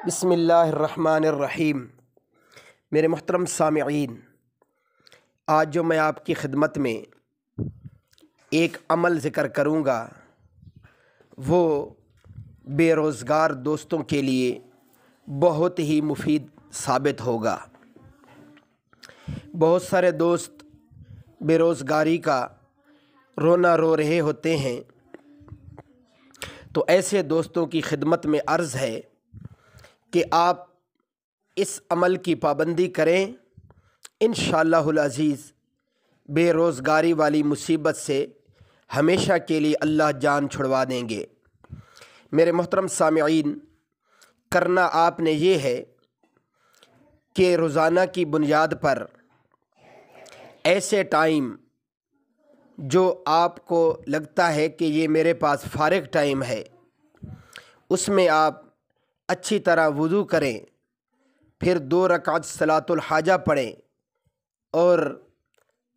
بسم اللہ الرحمن الرحیم۔ میرے محترم سامعین، آج جو میں آپ کی خدمت میں ایک عمل ذکر کروں گا وہ بے روزگار دوستوں کے لیے بہت ہی مفید ثابت ہوگا۔ بہت سارے دوست بے روزگاری کا رونا رو رہے ہوتے ہیں، تو ایسے دوستوں کی خدمت میں عرض ہے کہ آپ اس عمل کی پابندی کریں، انشاءاللہ العزیز بے روزگاری والی مصیبت سے ہمیشہ کے لیے اللہ جان چھڑوا دیں گے۔ میرے محترم سامعین، کرنا آپ نے یہ ہے کہ روزانہ کی بنیاد پر ایسے ٹائم جو آپ کو لگتا ہے کہ یہ میرے پاس فارغ ٹائم ہے، اس میں آپ اچھی طرح وضو کریں، پھر 2 رکعت صلاۃ الحاجہ پڑھیں اور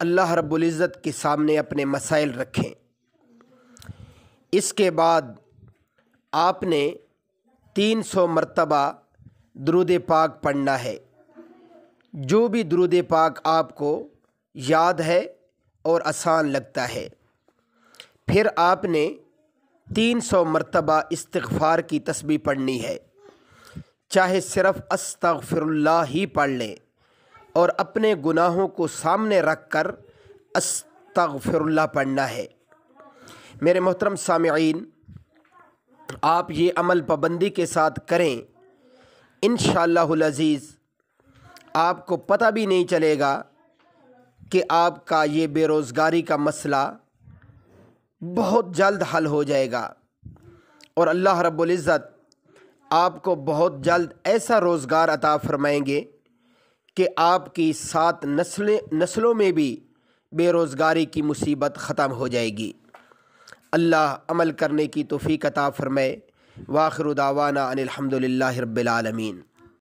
اللہ رب العزت کے سامنے اپنے مسائل رکھیں۔ اس کے بعد آپ نے 300 مرتبہ درود پاک پڑھنا ہے۔ جو بھی درود پاک آپ کو یاد ہے اور آسان لگتا ہے، پھر آپ نے 300 مرتبہ استغفار کی تسبیح پڑھنی ہے، چاہے صرف استغفر اللہ ہی پڑھ لیں اور اپنے گناہوں کو سامنے رکھ کر استغفر اللہ پڑھنا ہے۔ میرے محترم سامعین، آپ یہ عمل پابندی کے ساتھ کریں، انشاءاللہ العزیز آپ کو پتہ بھی نہیں چلے گا کہ آپ کا یہ بے روزگاری کا مسئلہ بہت جلد حل ہو جائے گا، اور اللہ رب العزت آپ کو بہت جلد ایسا روزگار عطا فرمائیں گے کہ آپ کی 7 نسلوں میں بھی بے روزگاری کی مصیبت ختم ہو جائے گی۔ اللہ عمل کرنے کی توفیق عطا فرمائے۔ وآخر دعوانا ان الحمد للہ رب العالمین۔